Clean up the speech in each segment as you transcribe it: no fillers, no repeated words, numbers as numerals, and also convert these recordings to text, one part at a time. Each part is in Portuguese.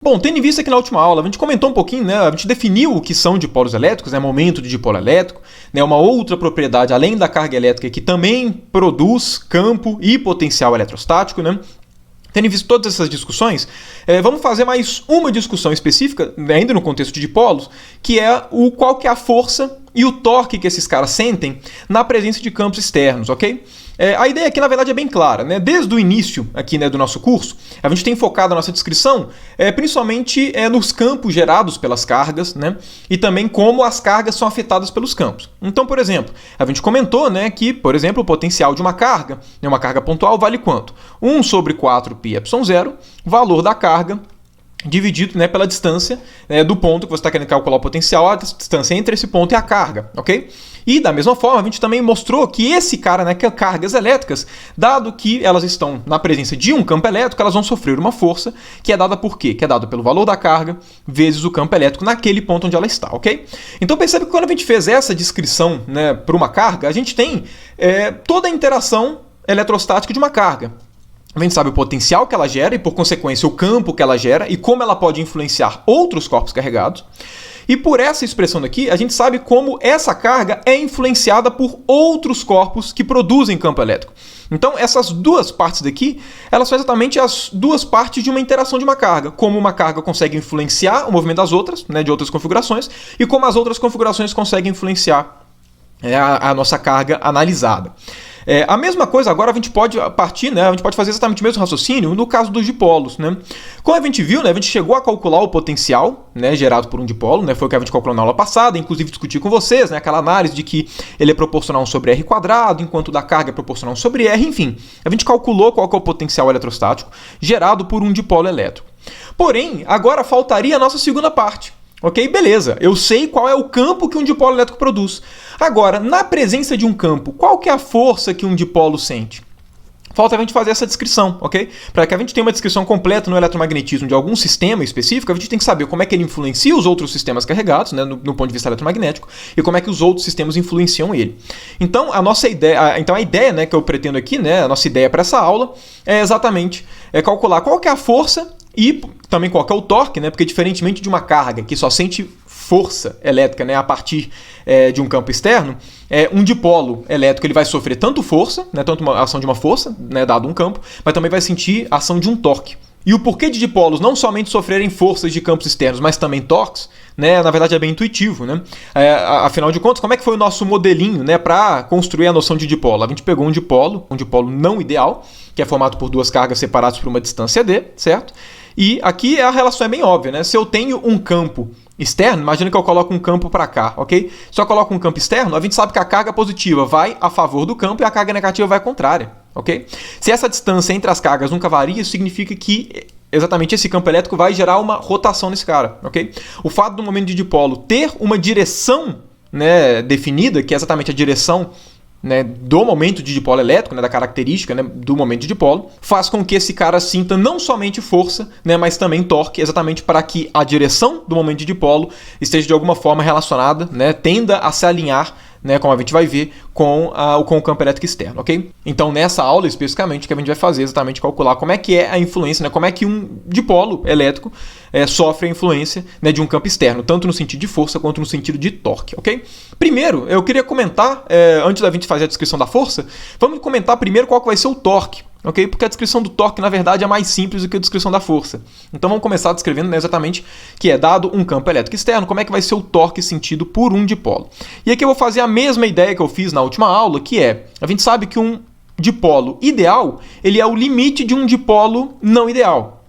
Bom, tendo em vista que na última aula a gente comentou um pouquinho, né, a gente definiu o que são dipolos elétricos, né, momento de dipolo elétrico, né, uma outra propriedade além da carga elétrica que também produz campo e potencial eletrostático, né? Tendo visto todas essas discussões, vamos fazer mais uma discussão específica, ainda no contexto de dipolos, que é qual que é a força e o torque que esses caras sentem na presença de campos externos, ok? A ideia aqui, na verdade, é bem clara, né? Desde o início aqui, né, do nosso curso, a gente tem focado a nossa descrição principalmente nos campos gerados pelas cargas, né? E também como as cargas são afetadas pelos campos. Então, por exemplo, a gente comentou, né, que, por exemplo, o potencial de uma carga pontual vale quanto? 1 sobre 4 πε0, valor da carga, dividido, né, pela distância do ponto que você está querendo calcular o potencial, a distância entre esse ponto e a carga, ok? E da mesma forma, a gente também mostrou que esse cara, né, que é cargas elétricas, dado que elas estão na presença de um campo elétrico, elas vão sofrer uma força que é dada por quê? Que é dada pelo valor da carga vezes o campo elétrico naquele ponto onde ela está, ok? Então percebe que quando a gente fez essa descrição, né, para uma carga, a gente tem toda a interação eletrostática de uma carga. A gente sabe o potencial que ela gera e, por consequência, o campo que ela gera e como ela pode influenciar outros corpos carregados. E por essa expressão daqui, a gente sabe como essa carga é influenciada por outros corpos que produzem campo elétrico. Então, essas duas partes daqui, elas são exatamente as duas partes de uma interação de uma carga. Como uma carga consegue influenciar o movimento das outras, né, de outras configurações, e como as outras configurações conseguem influenciar a nossa carga analisada. A mesma coisa agora a gente pode partir, né, a gente pode fazer exatamente o mesmo raciocínio no caso dos dipolos, né? Como a gente viu, né, a gente chegou a calcular o potencial, né, gerado por um dipolo, né, foi o que a gente calculou na aula passada, inclusive discuti com vocês, né, aquela análise de que ele é proporcional a 1 sobre r², enquanto o da carga é proporcional a 1 sobre r, enfim. A gente calculou qual que é o potencial eletrostático gerado por um dipolo elétrico. Porém, agora faltaria a nossa segunda parte. Ok? Beleza, eu sei qual é o campo que um dipolo elétrico produz. Agora, na presença de um campo, qual que é a força que um dipolo sente? Falta a gente fazer essa descrição, ok? Para que a gente tenha uma descrição completa no eletromagnetismo de algum sistema específico, a gente tem que saber como é que ele influencia os outros sistemas carregados, né, no ponto de vista eletromagnético, e como é que os outros sistemas influenciam ele. Então, a ideia, né, que eu pretendo aqui, né, a nossa ideia para essa aula é exatamente calcular qual que é a força e também qual que é o torque, né? Porque diferentemente de uma carga que só sente força elétrica, né, a partir de um campo externo, um dipolo elétrico ele vai sofrer tanto força, né, tanto uma ação de uma força, né, dado um campo, mas também vai sentir a ação de um torque. E o porquê de dipolos não somente sofrerem forças de campos externos, mas também torques, né, na verdade é bem intuitivo, né? Afinal de contas, como é que foi o nosso modelinho, né, para construir a noção de dipolo? A gente pegou um dipolo não ideal, que é formado por duas cargas separadas por uma distância d, certo? E aqui a relação é bem óbvia, né? Se eu tenho um campo externo, imagina que eu coloco um campo para cá, ok? Se eu coloco um campo externo, a gente sabe que a carga positiva vai a favor do campo e a carga negativa vai à contrária, ok? Se essa distância entre as cargas nunca varia, isso significa que exatamente esse campo elétrico vai gerar uma rotação nesse cara, ok? O fato do momento de dipolo ter uma direção, né, definida, que é exatamente a direção, né, do momento de dipolo elétrico, né, da característica, né, do momento de dipolo, faz com que esse cara sinta não somente força, né, mas também torque, exatamente para que a direção do momento de dipolo esteja de alguma forma relacionada, né, tenda a se alinhar, né, como a gente vai ver, com o campo elétrico externo, ok? Então, nessa aula, especificamente, o que a gente vai fazer é exatamente calcular como é que é a influência, né, como é que um dipolo elétrico sofre a influência, né, de um campo externo, tanto no sentido de força quanto no sentido de torque, ok? Primeiro, eu queria comentar, antes da gente fazer a descrição da força, vamos comentar primeiro qual que vai ser o torque, ok? Porque a descrição do torque, na verdade, é mais simples do que a descrição da força. Então vamos começar descrevendo, né, exatamente que é dado um campo elétrico externo, como é que vai ser o torque sentido por um dipolo. E aqui eu vou fazer a mesma ideia que eu fiz na última aula, que é, a gente sabe que um dipolo ideal, ele é o limite de um dipolo não ideal.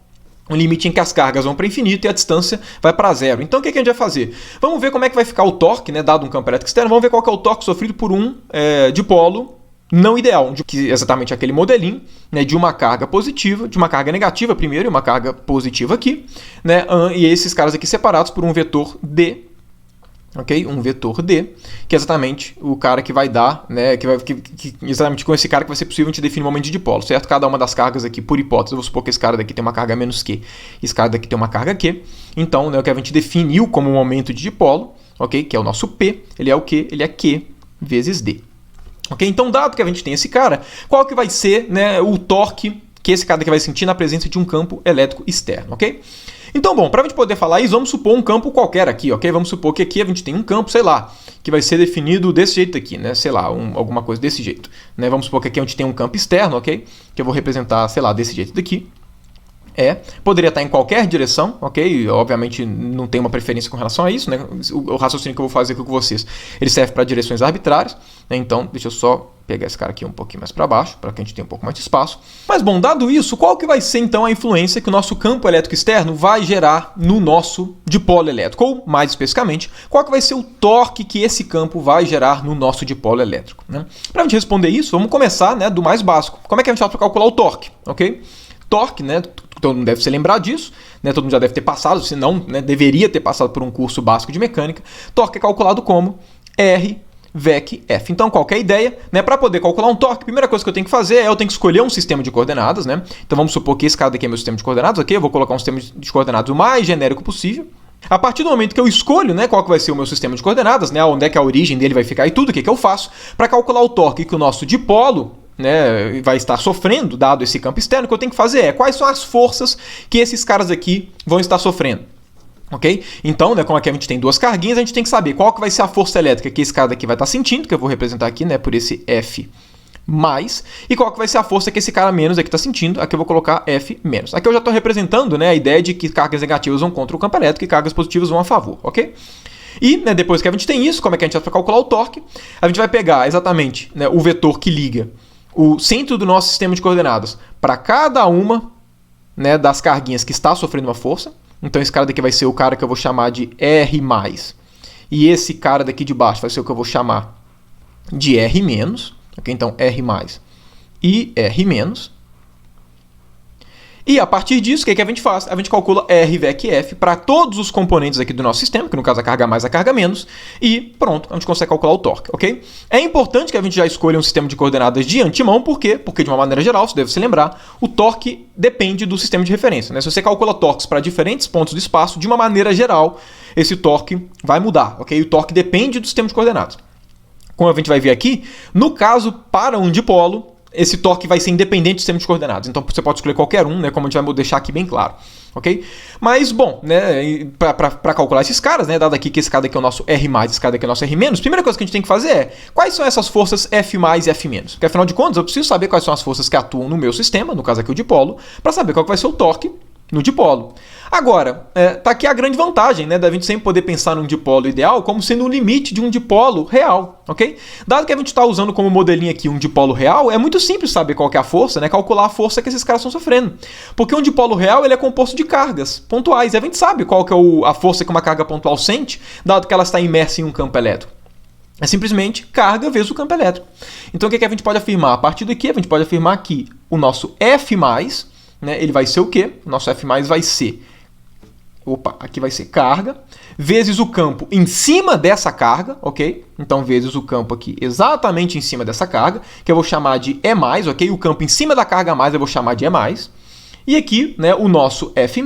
Um limite em que as cargas vão para infinito e a distância vai para zero. Então o que a gente vai fazer? Vamos ver como é que vai ficar o torque, né, dado um campo elétrico externo, vamos ver qual que é o torque sofrido por um dipolo não ideal, que é exatamente aquele modelinho, né, de uma carga positiva, de uma carga negativa primeiro e uma carga positiva aqui, né, e esses caras aqui separados por um vetor D, ok? Um vetor D, que é exatamente o cara que vai dar, né, exatamente com esse cara que vai ser possível a gente definir o momento de dipolo, certo? Cada uma das cargas aqui, por hipótese, eu vou supor que esse cara daqui tem uma carga menos Q, esse cara daqui tem uma carga Q, então, né, o que a gente definiu como momento de dipolo, ok? Que é o nosso P, ele é o quê? Ele é Q vezes D. Ok, então dado que a gente tem esse cara, qual que vai ser, né, o torque que esse cara aqui vai sentir na presença de um campo elétrico externo, ok? Então, bom, para a gente poder falar isso, vamos supor um campo qualquer aqui, ok? Vamos supor que aqui a gente tem um campo, sei lá, que vai ser definido desse jeito aqui, né? Sei lá, alguma coisa desse jeito, né? Vamos supor que aqui a gente tem um campo externo, ok? Que eu vou representar, sei lá, desse jeito daqui. Poderia estar em qualquer direção, ok? Obviamente não tem uma preferência com relação a isso, né? O raciocínio que eu vou fazer aqui com vocês, ele serve para direções arbitrárias, né? Então, deixa eu só pegar esse cara aqui um pouquinho mais para baixo, para que a gente tenha um pouco mais de espaço. Mas, bom, dado isso, qual que vai ser, então, a influência que o nosso campo elétrico externo vai gerar no nosso dipolo elétrico? Ou, mais especificamente, qual que vai ser o torque que esse campo vai gerar no nosso dipolo elétrico, né? Para a gente responder isso, vamos começar, né, do mais básico. Como é que a gente vai calcular o torque, ok? Torque, né? Todo mundo deve se lembrar disso, né? Todo mundo já deve ter passado, se não, né, deveria ter passado por um curso básico de mecânica. Torque é calculado como R VEC F. Então, qualquer ideia, né? Para poder calcular um torque, a primeira coisa que eu tenho que fazer é eu tenho que escolher um sistema de coordenadas, né? Então, vamos supor que esse cara daqui é meu sistema de coordenadas, ok? Eu vou colocar um sistema de coordenadas o mais genérico possível. A partir do momento que eu escolho, né, qual que vai ser o meu sistema de coordenadas, né, onde é que a origem dele vai ficar e tudo, o que eu faço? Para calcular o torque que o nosso dipolo, né, vai estar sofrendo, dado esse campo externo, o que eu tenho que fazer é quais são as forças que esses caras aqui vão estar sofrendo. Ok? Então, né, como aqui a gente tem duas carguinhas, a gente tem que saber qual que vai ser a força elétrica que esse cara daqui vai estar sentindo, que eu vou representar aqui, né, por esse F mais, e qual que vai ser a força que esse cara menos aqui está sentindo, aqui eu vou colocar F menos. Aqui eu já estou representando, né, a ideia de que cargas negativas vão contra o campo elétrico e cargas positivas vão a favor, ok? E, né, depois que a gente tem isso, como é que a gente vai calcular o torque? A gente vai pegar exatamente, né, o vetor que liga o centro do nosso sistema de coordenadas para cada uma, né, das carguinhas que está sofrendo uma força. Então esse cara daqui vai ser o cara que eu vou chamar de R+. E esse cara daqui de baixo vai ser o que eu vou chamar de R-. Okay? Então R+ e R-. E a partir disso, o que a gente faz? A gente calcula R VEC F para todos os componentes aqui do nosso sistema, que no caso a carga mais, a carga menos, e pronto, a gente consegue calcular o torque, ok? É importante que a gente já escolha um sistema de coordenadas de antemão, por quê? Porque de uma maneira geral, você deve se lembrar, o torque depende do sistema de referência, né? Se você calcula torques para diferentes pontos do espaço, de uma maneira geral, esse torque vai mudar, ok? O torque depende do sistema de coordenadas. Como a gente vai ver aqui, no caso, para um dipolo, esse torque vai ser independente do sistema de coordenadas. Então você pode escolher qualquer um, né, como a gente vai deixar aqui bem claro. Ok? Mas, bom, né, para calcular esses caras, né, dado aqui que esse cara aqui é o nosso R+, esse cara aqui é o nosso R-, a primeira coisa que a gente tem que fazer é quais são essas forças F+ e F-. Porque afinal de contas eu preciso saber quais são as forças que atuam no meu sistema, no caso aqui o dipolo, para saber qual vai ser o torque no dipolo. Agora, tá aqui a grande vantagem, né, da gente sempre poder pensar num dipolo ideal como sendo um limite de um dipolo real, ok? Dado que a gente está usando como modelinho aqui um dipolo real, é muito simples saber qual que é a força, né, calcular a força que esses caras estão sofrendo. Porque um dipolo real ele é composto de cargas pontuais, e a gente sabe qual que é a força que uma carga pontual sente, dado que ela está imersa em um campo elétrico. É simplesmente carga vezes o campo elétrico. Então o que a gente pode afirmar? A partir daqui a gente pode afirmar que o nosso F+, né, ele vai ser o quê? O nosso F+ vai ser, aqui vai ser carga, vezes o campo em cima dessa carga, ok? Então, vezes o campo aqui exatamente em cima dessa carga, que eu vou chamar de E+, ok? O campo em cima da carga mais eu vou chamar de E+. E aqui, né, o nosso F-,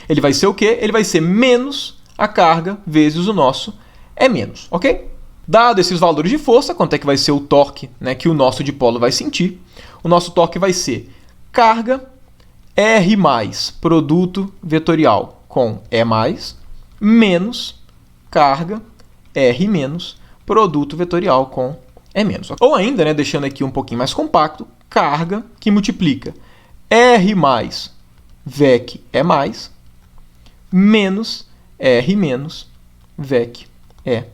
ele vai ser o quê? Ele vai ser menos a carga vezes o nosso E-, ok? Dado esses valores de força, quanto é que vai ser o torque, né, que o nosso dipolo vai sentir? O nosso torque vai ser carga R+, produto vetorial com E+, menos carga R-, produto vetorial com E-. Ou ainda, né, deixando aqui um pouquinho mais compacto, carga que multiplica R+ VEC E+, menos R- VEC E-.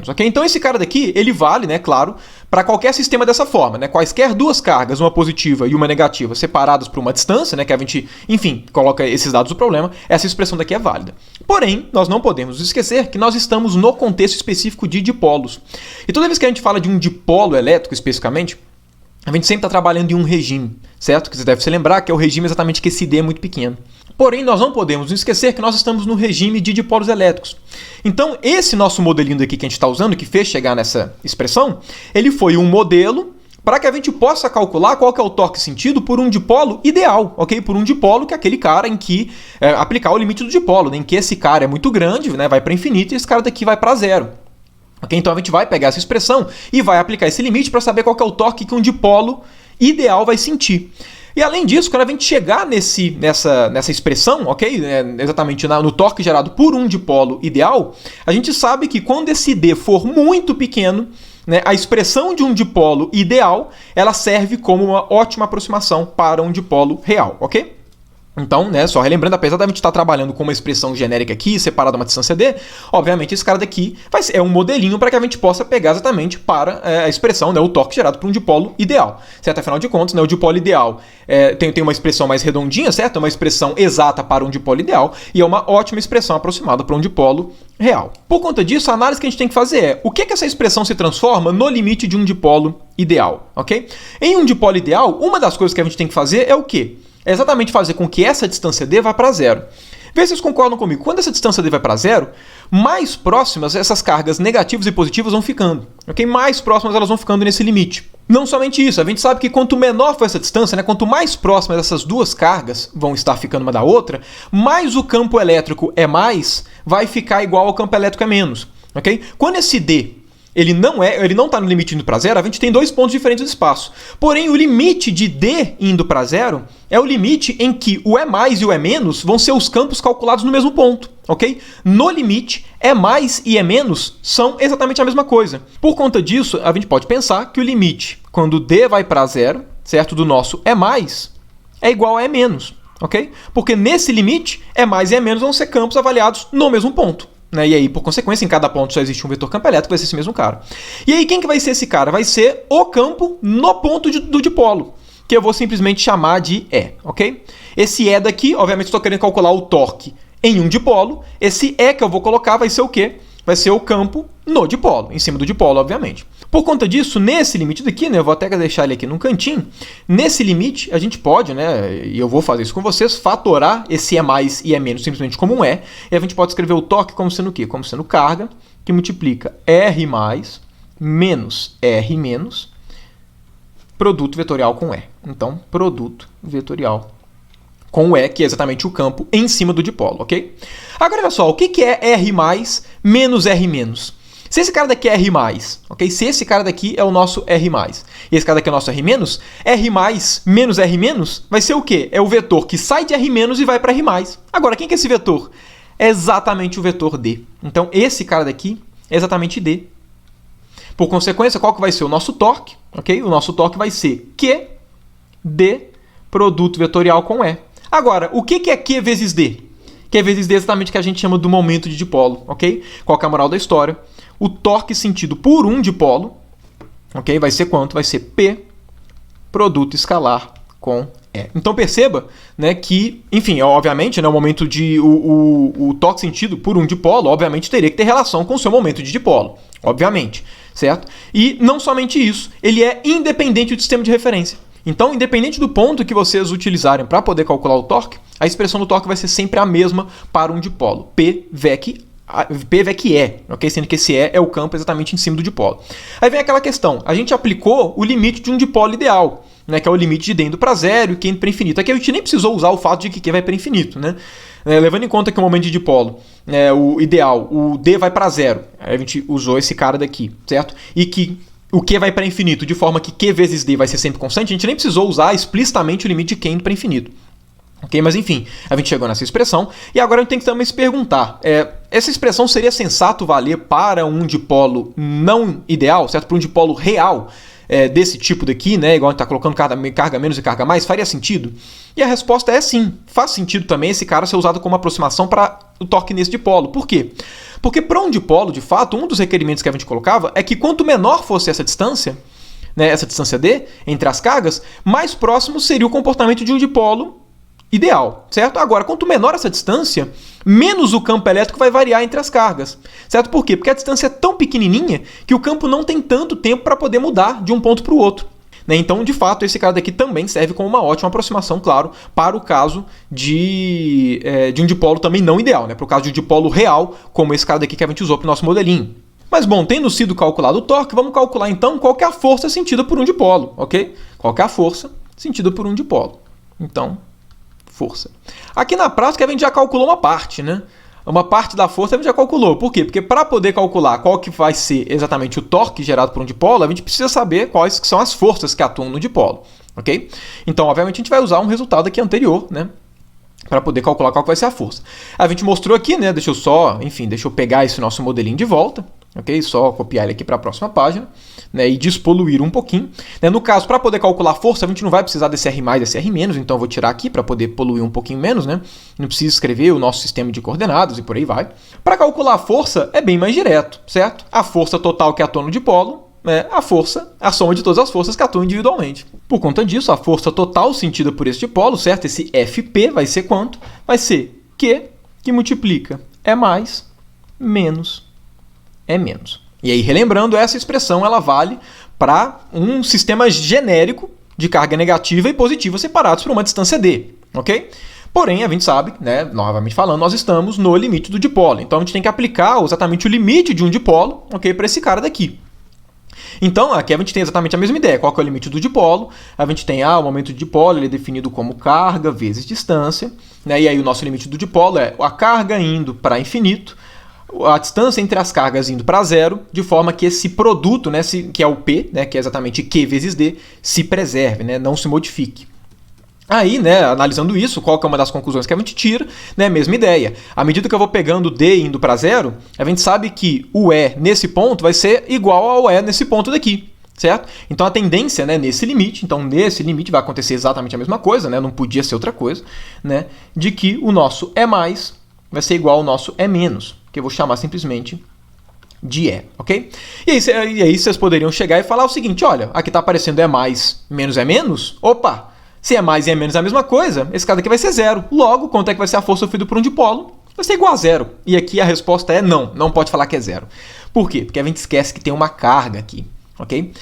Ok? Então esse cara daqui, ele vale, né, claro, para qualquer sistema dessa forma, né? Quaisquer duas cargas, uma positiva e uma negativa, separadas por uma distância, né, que a gente, enfim, coloca esses dados do problema, essa expressão daqui é válida. Porém, nós não podemos esquecer que nós estamos no contexto específico de dipolos. E toda vez que a gente fala de um dipolo elétrico especificamente, a gente sempre está trabalhando em um regime, certo? Que você deve se lembrar que é o regime exatamente que esse D é muito pequeno. Porém, nós não podemos esquecer que nós estamos no regime de dipolos elétricos. Então, esse nosso modelinho daqui que a gente está usando, que fez chegar nessa expressão, ele foi um modelo para que a gente possa calcular qual que é o torque sentido por um dipolo ideal, ok? Por um dipolo que é aquele cara em que aplicar o limite do dipolo, né? Em que esse cara é muito grande, né? Vai para infinito, e esse cara daqui vai para zero. Okay? Então a gente vai pegar essa expressão e vai aplicar esse limite para saber qual que é o torque que um dipolo ideal vai sentir. E além disso, quando a gente chegar nessa expressão, ok? Exatamente no torque gerado por um dipolo ideal, a gente sabe que quando esse D for muito pequeno, né, a expressão de um dipolo ideal, ela serve como uma ótima aproximação para um dipolo real, ok? Então, né, só relembrando, apesar da gente estar trabalhando com uma expressão genérica aqui, separada uma distância d, obviamente esse cara daqui é um modelinho para que a gente possa pegar exatamente para a expressão, né, o torque gerado por um dipolo ideal, certo? Afinal de contas, né, o dipolo ideal tem uma expressão mais redondinha, certo? É uma expressão exata para um dipolo ideal e é uma ótima expressão aproximada para um dipolo real. Por conta disso, a análise que a gente tem que fazer é o que essa expressão se transforma no limite de um dipolo ideal, ok? Em um dipolo ideal, uma das coisas que a gente tem que fazer é o quê? É exatamente fazer com que essa distância d vá para zero. Vê se vocês concordam comigo. Quando essa distância d vai para zero, mais próximas essas cargas negativas e positivas vão ficando. Okay? Mais próximas elas vão ficando nesse limite. Não somente isso, a gente sabe que quanto menor for essa distância, né, quanto mais próximas essas duas cargas vão estar ficando uma da outra, mais o campo elétrico é mais, vai ficar igual ao campo elétrico é menos. Okay? Quando esse d ele não está no limite indo para zero, a gente tem dois pontos diferentes do espaço. Porém, o limite de D indo para zero é o limite em que o E mais e o E menos vão ser os campos calculados no mesmo ponto, ok? No limite, E mais e E menos são exatamente a mesma coisa. Por conta disso, a gente pode pensar que o limite, quando D vai para zero, certo, do nosso E mais, é igual a E menos, ok? Porque nesse limite, E mais e E menos vão ser campos avaliados no mesmo ponto. Né? E aí, por consequência, em cada ponto só existe um vetor campo elétrico, vai ser esse mesmo cara. E aí, quem que vai ser esse cara? Vai ser o campo no ponto do dipolo, que eu vou simplesmente chamar de E, ok? Esse E daqui, obviamente, estou querendo calcular o torque em um dipolo. Esse E que eu vou colocar vai ser o quê? Vai ser o campo no dipolo, em cima do dipolo, obviamente. Por conta disso, nesse limite daqui, né, eu vou até deixar ele aqui num cantinho, nesse limite a gente pode, né, e eu vou fazer isso com vocês, fatorar esse E mais e E menos simplesmente como um E, e a gente pode escrever o torque como sendo o quê? Como sendo carga, que multiplica R mais menos R menos produto vetorial com E. Então, produto vetorial com o E, que é exatamente o campo em cima do dipolo, ok? Agora, olha só, o que é R mais menos R menos? Se esse cara daqui é R+, ok? Se esse cara daqui é o nosso R+, e esse cara daqui é o nosso R-, R+, menos R-, vai ser o quê? É o vetor que sai de R- e vai para R+. Agora, quem que é esse vetor? É exatamente o vetor D. Então, esse cara daqui é exatamente D. Por consequência, qual que vai ser o nosso torque? Ok? O nosso torque vai ser Q, D, produto vetorial com E. Agora, o que é Q vezes D? Q vezes D é exatamente o que a gente chama do momento de dipolo, ok? Qual que é a moral da história? O torque sentido por um dipolo, ok? Vai ser quanto? Vai ser P produto escalar com E. Então perceba, né, que, enfim, obviamente, né, o momento de o torque sentido por um dipolo, obviamente, teria que ter relação com o seu momento de dipolo, obviamente, certo? E não somente isso, ele é independente do sistema de referência. Então, independente do ponto que vocês utilizarem para poder calcular o torque, a expressão do torque vai ser sempre a mesma para um dipolo, P VEC E, ok? Sendo que esse E é o campo exatamente em cima do dipolo. Aí vem aquela questão, a gente aplicou o limite de um dipolo ideal, né, que é o limite de D indo para zero e Q indo para infinito. Aqui a gente nem precisou usar o fato de que Q vai para infinito, né? Levando em conta que o momento de dipolo, o ideal, o D vai para zero, aí a gente usou esse cara daqui, certo? E que o Q vai para infinito, de forma que Q vezes D vai ser sempre constante, a gente nem precisou usar explicitamente o limite de Q indo para infinito. Ok, mas enfim, a gente chegou nessa expressão e agora a gente tem que também se perguntar, essa expressão seria sensato valer para um dipolo não ideal, certo? Para um dipolo real desse tipo daqui, né? Igual a gente está colocando carga menos e carga mais, faria sentido? E a resposta é sim, faz sentido também esse cara ser usado como aproximação para o torque nesse dipolo. Por quê? Porque para um dipolo, de fato, um dos requerimentos que a gente colocava é que quanto menor fosse essa distância, né, essa distância D entre as cargas, mais próximo seria o comportamento de um dipolo ideal, certo? Agora, quanto menor essa distância, menos o campo elétrico vai variar entre as cargas, certo? Por quê? Porque a distância é tão pequenininha que o campo não tem tanto tempo para poder mudar de um ponto para o outro. Né? Então, de fato, esse cara daqui também serve como uma ótima aproximação, claro, para o caso de um dipolo também não ideal, né? Para o caso de um dipolo real, como esse cara daqui que a gente usou para o nosso modelinho. Mas, bom, tendo sido calculado o torque, vamos calcular, então, qual que é a força sentida por um dipolo, ok? Qual que é a força sentida por um dipolo. Então, força. Aqui na prática a gente já calculou uma parte, né? Uma parte da força a gente já calculou. Por quê? Porque para poder calcular qual que vai ser exatamente o torque gerado por um dipolo, a gente precisa saber quais que são as forças que atuam no dipolo. ok? Então, obviamente, a gente vai usar um resultado aqui anterior, né, para poder calcular qual que vai ser a força. A gente mostrou aqui, né, deixa eu pegar esse nosso modelinho de volta, ok? Só copiar ele aqui para a próxima página, né, e despoluir um pouquinho. Né? No caso, para poder calcular a força, a gente não vai precisar desse R+, desse R-, então eu vou tirar aqui para poder poluir um pouquinho menos, né? Não precisa escrever o nosso sistema de coordenadas e por aí vai. Para calcular a força é bem mais direto, certo? A força total que atua no dipolo é a soma de todas as forças que atuam individualmente. Por conta disso, a força total sentida por esse dipolo, certo? Esse Fp vai ser quanto? Vai ser Q que multiplica E mais menos E menos. E aí, relembrando, essa expressão ela vale para um sistema genérico de carga negativa e positiva separados por uma distância d, ok? Porém, a gente sabe, né, novamente falando, nós estamos no limite do dipolo. Então, a gente tem que aplicar exatamente o limite de um dipolo, ok, para esse cara daqui. Então, aqui a gente tem exatamente a mesma ideia. Qual que é o limite do dipolo? A gente tem o momento de dipolo, ele é definido como carga vezes distância. Né? E aí o nosso limite do dipolo é a carga indo para infinito, a distância entre as cargas indo para zero, de forma que esse produto, né, que é o P, né, que é exatamente Q vezes D, se preserve, né, não se modifique. Aí, né, analisando isso, qual que é uma das conclusões que a gente tira? Né, mesma ideia. À medida que eu vou pegando D indo para zero, a gente sabe que o E nesse ponto vai ser igual ao E nesse ponto daqui, certo? Então a tendência, né, nesse limite vai acontecer exatamente a mesma coisa, né, não podia ser outra coisa, né, de que o nosso E mais vai ser igual ao nosso E menos, que eu vou chamar simplesmente de E, ok? E aí vocês poderiam chegar e falar o seguinte, olha, aqui está aparecendo E mais menos E menos, opa! Se é mais e é menos a mesma coisa, esse cara aqui vai ser zero. Logo, quanto é que vai ser a força sofrida por um dipolo? Vai ser igual a zero. E aqui a resposta é não pode falar que é zero. Por quê? Porque a gente esquece que tem uma carga aqui, ok?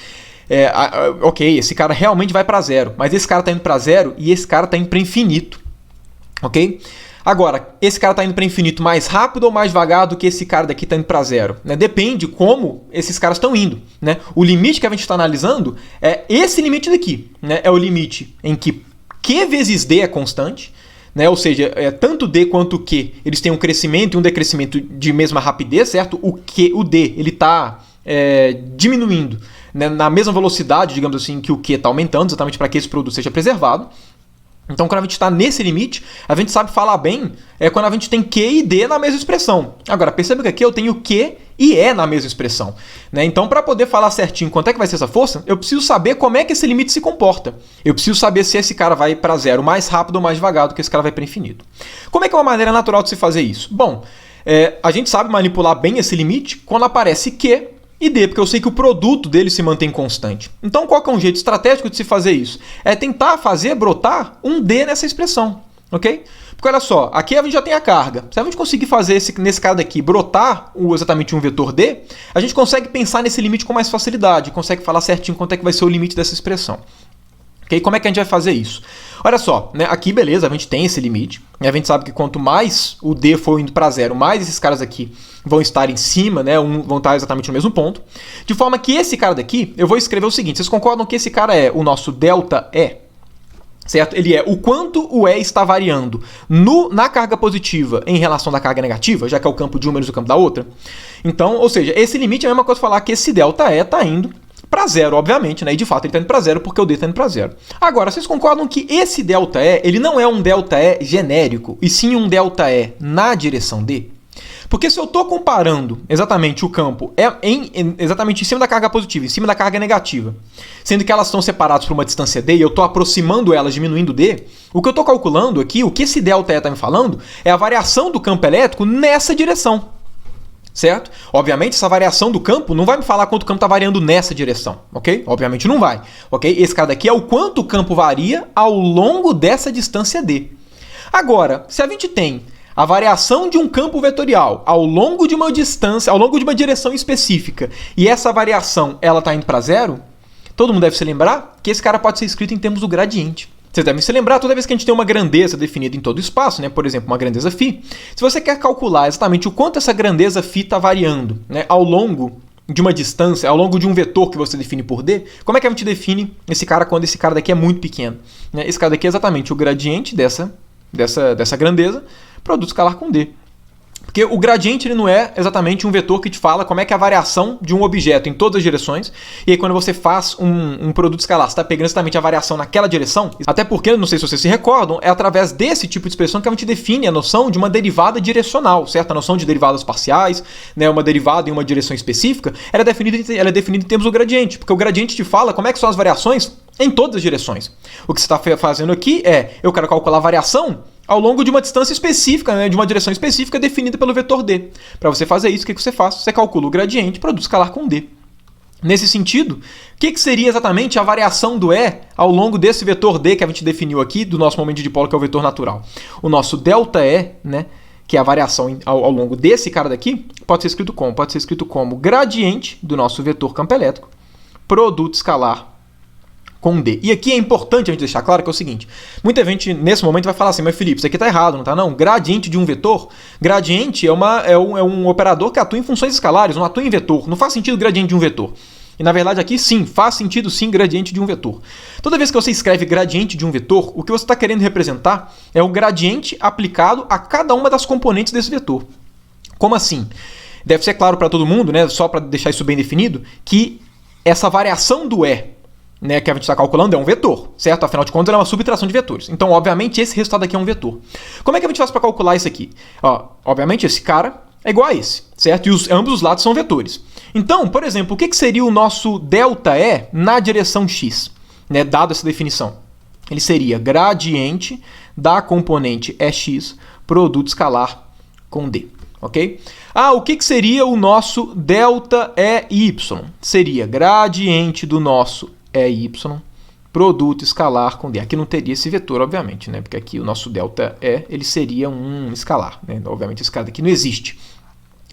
Ok, esse cara realmente vai para zero, mas esse cara está indo para zero e esse cara está indo para infinito, ok? Agora, esse cara está indo para infinito mais rápido ou mais devagar do que esse cara daqui está indo para zero? Né? Depende como esses caras estão indo. Né? O limite que a gente está analisando é esse limite daqui. Né? É o limite em que Q vezes D é constante, né? Ou seja, tanto D quanto Q eles têm um crescimento e um decrescimento de mesma rapidez, certo? O D está diminuindo, né? Na mesma velocidade, digamos assim, que o Q está aumentando, exatamente para que esse produto seja preservado. Então, quando a gente está nesse limite, a gente sabe falar bem quando a gente tem Q e D na mesma expressão. Agora, perceba que aqui eu tenho Q e E na mesma expressão. Né? Então, para poder falar certinho quanto é que vai ser essa força, eu preciso saber como é que esse limite se comporta. Eu preciso saber se esse cara vai para zero mais rápido ou mais devagar do que esse cara vai para infinito. Como é que é uma maneira natural de se fazer isso? Bom, a gente sabe manipular bem esse limite quando aparece Q e D, porque eu sei que o produto dele se mantém constante. Então, qual que é um jeito estratégico de se fazer isso? É tentar fazer brotar um D nessa expressão, ok? Porque olha só, aqui a gente já tem a carga. Se a gente conseguir fazer nesse cara daqui brotar exatamente um vetor D, a gente consegue pensar nesse limite com mais facilidade, consegue falar certinho quanto é que vai ser o limite dessa expressão. Okay? Como é que a gente vai fazer isso? Olha só, né? Aqui, beleza, a gente tem esse limite. E a gente sabe que quanto mais o D for indo para zero, mais esses caras aqui vão estar em cima, né? Vão estar exatamente no mesmo ponto. De forma que esse cara daqui, eu vou escrever o seguinte. Vocês concordam que esse cara é o nosso delta E? Certo? Ele é o quanto o E está variando na carga positiva em relação da carga negativa, já que é o campo de um menos o campo da outra. Então, ou seja, esse limite é a mesma coisa falar que esse delta E está indo para zero, obviamente, né? E de fato ele está indo para zero porque o D está indo para zero. Agora, vocês concordam que esse delta E, ele não é um delta E genérico, e sim um delta E na direção D? Porque se eu estou comparando exatamente o campo exatamente em cima da carga positiva, em cima da carga negativa, sendo que elas estão separadas por uma distância D e eu estou aproximando elas, diminuindo D, o que eu estou calculando aqui, o que esse delta E está me falando, é a variação do campo elétrico nessa direção. Certo? Obviamente, essa variação do campo não vai me falar quanto o campo está variando nessa direção, ok? Obviamente não vai, ok? Esse cara daqui é o quanto o campo varia ao longo dessa distância D. Agora, se a gente tem a variação de um campo vetorial ao longo de uma distância, ao longo de uma direção específica, e essa variação ela está indo para zero, todo mundo deve se lembrar que esse cara pode ser escrito em termos do gradiente. Vocês devem se lembrar, toda vez que a gente tem uma grandeza definida em todo o espaço, né? Por exemplo, uma grandeza φ, se você quer calcular exatamente o quanto essa grandeza φ está variando, né? Ao longo de uma distância, ao longo de um vetor que você define por D, como é que a gente define esse cara quando esse cara daqui é muito pequeno? Né? Esse cara daqui é exatamente o gradiente dessa grandeza, produto escalar com D. Porque o gradiente ele não é exatamente um vetor que te fala como é que é a variação de um objeto em todas as direções. E aí quando você faz um produto escalar, você está pegando exatamente a variação naquela direção. Até porque, não sei se vocês se recordam, é através desse tipo de expressão que a gente define a noção de uma derivada direcional, certo? A noção de derivadas parciais, né, uma derivada em uma direção específica, ela é definida em termos do gradiente. Porque o gradiente te fala como é que são as variações em todas as direções. O que você está fazendo aqui é, eu quero calcular a variação ao longo de uma distância específica, né, de uma direção específica definida pelo vetor D. Para você fazer isso, o que você faz? Você calcula o gradiente, produto escalar com D. Nesse sentido, o que seria exatamente a variação do E ao longo desse vetor D que a gente definiu aqui, do nosso momento de dipolo, que é o vetor natural? O nosso ΔE, né, que é a variação ao longo desse cara daqui, pode ser escrito como? Pode ser escrito como gradiente do nosso vetor campo elétrico, produto escalar com D. E aqui é importante a gente deixar claro que é o seguinte, muita gente nesse momento vai falar assim, mas Felipe, isso aqui está errado, não está não? Gradiente de um vetor, gradiente é um operador que atua em funções escalares, não atua em vetor, não faz sentido gradiente de um vetor. E na verdade aqui sim, faz sentido sim gradiente de um vetor. Toda vez que você escreve gradiente de um vetor, o que você está querendo representar é o gradiente aplicado a cada uma das componentes desse vetor. Como assim? Deve ser claro para todo mundo, né, só para deixar isso bem definido, que essa variação do E, né, que a gente está calculando é um vetor, certo? Afinal de contas, ela é uma subtração de vetores. Então, obviamente, esse resultado aqui é um vetor. Como é que a gente faz para calcular isso aqui? Ó, obviamente, esse cara é igual a esse, certo? E ambos os lados são vetores. Então, por exemplo, o que seria o nosso ΔE na direção x, né, dado essa definição? Ele seria gradiente da componente EX, produto escalar com D. Ok? O que seria o nosso ΔEY? Seria gradiente do nosso EY, produto escalar com D. Aqui não teria esse vetor, obviamente, né? Porque aqui o nosso ΔE, ele seria um escalar, né? Obviamente esse cara daqui não existe.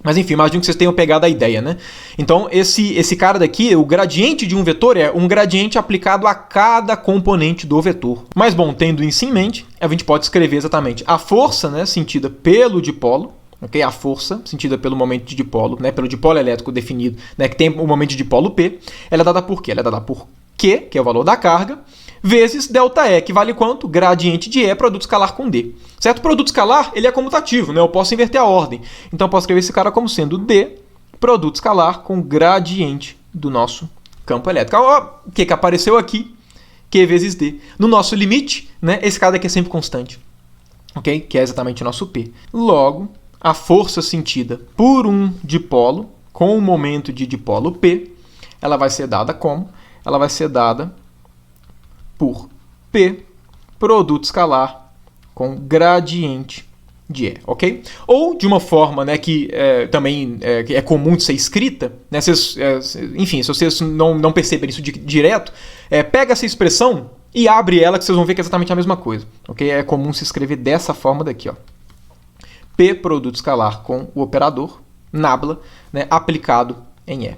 Mas enfim, imagino que vocês tenham pegado a ideia, né? Então esse cara daqui, o gradiente de um vetor é um gradiente aplicado a cada componente do vetor. Mas bom, tendo isso em mente, a gente pode escrever exatamente a força, né, sentida pelo dipolo, okay? A força sentida pelo momento de dipolo, né, pelo dipolo elétrico definido, né, que tem o momento de dipolo P, ela é dada por quê? Ela é dada por Q, que é o valor da carga, vezes ΔE, que vale quanto? Gradiente de E, produto escalar com D. Certo? Produto escalar, ele é comutativo, né? Eu posso inverter a ordem. Então, eu posso escrever esse cara como sendo D, produto escalar com gradiente do nosso campo elétrico. O que apareceu aqui? Q vezes D. No nosso limite, né, esse cara aqui é sempre constante, ok? Que é exatamente o nosso P. Logo, a força sentida por um dipolo com o momento de dipolo P, ela vai ser dada como? Ela vai ser dada por P, produto escalar com gradiente de E, ok? Ou de uma forma, né, que também é comum de ser escrita, né, enfim, se vocês não perceberem isso direto, pega essa expressão e abre ela que vocês vão ver que é exatamente a mesma coisa, ok? É comum se escrever dessa forma daqui, ó. P, produto escalar com o operador, nabla, né, aplicado em E.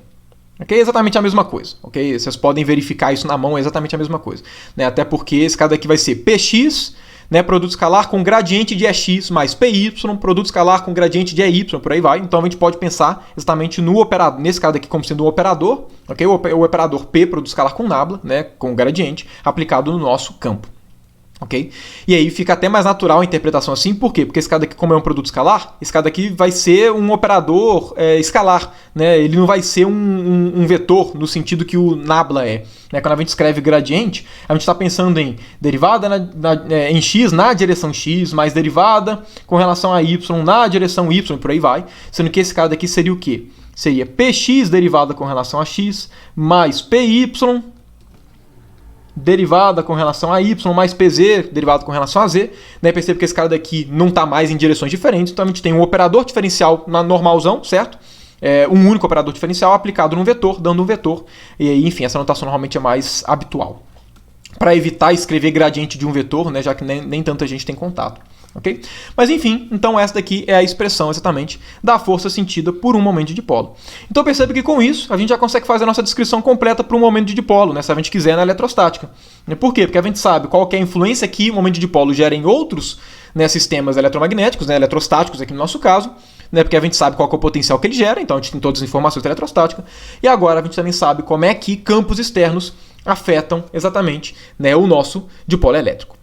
Okay? É exatamente a mesma coisa. Okay? Vocês podem verificar isso na mão, é exatamente a mesma coisa. Né? Até porque esse cara daqui vai ser Px, né, produto escalar com gradiente de EX, mais Py, produto escalar com gradiente de EY, por aí vai. Então a gente pode pensar exatamente no operador, nesse cara daqui como sendo um operador, okay? O operador P, produto escalar com nabla, né, com gradiente, aplicado no nosso campo. Okay? E aí fica até mais natural a interpretação assim, por quê? Porque esse cara daqui, como é um produto escalar, esse cara daqui vai ser um operador escalar, né? Ele não vai ser um vetor no sentido que o nabla é. Né? Quando a gente escreve gradiente, a gente está pensando em derivada em x na direção x, mais derivada com relação a y na direção y, e por aí vai, sendo que esse cara daqui seria o quê? Seria px derivada com relação a x, mais py derivada com relação a y, mais pz derivada com relação a z. Né? Percebe que esse cara daqui não está mais em direções diferentes, então a gente tem um operador diferencial normalzão, certo? Um único operador diferencial aplicado num vetor, dando um vetor. E aí, enfim, essa notação normalmente é mais habitual. Para evitar escrever gradiente de um vetor, né? Já que nem tanta gente tem contato. Okay? Mas enfim, então essa daqui é a expressão exatamente da força sentida por um momento de dipolo. Então percebe que com isso a gente já consegue fazer a nossa descrição completa para um momento de dipolo, né, se a gente quiser na eletrostática. Por quê? Porque a gente sabe qual que é a influência que o momento de dipolo gera em outros, né, sistemas eletromagnéticos, né, eletrostáticos aqui no nosso caso, né, porque a gente sabe qual que é o potencial que ele gera, então a gente tem todas as informações da eletrostática, e agora a gente também sabe como é que campos externos afetam exatamente, né, o nosso dipolo elétrico.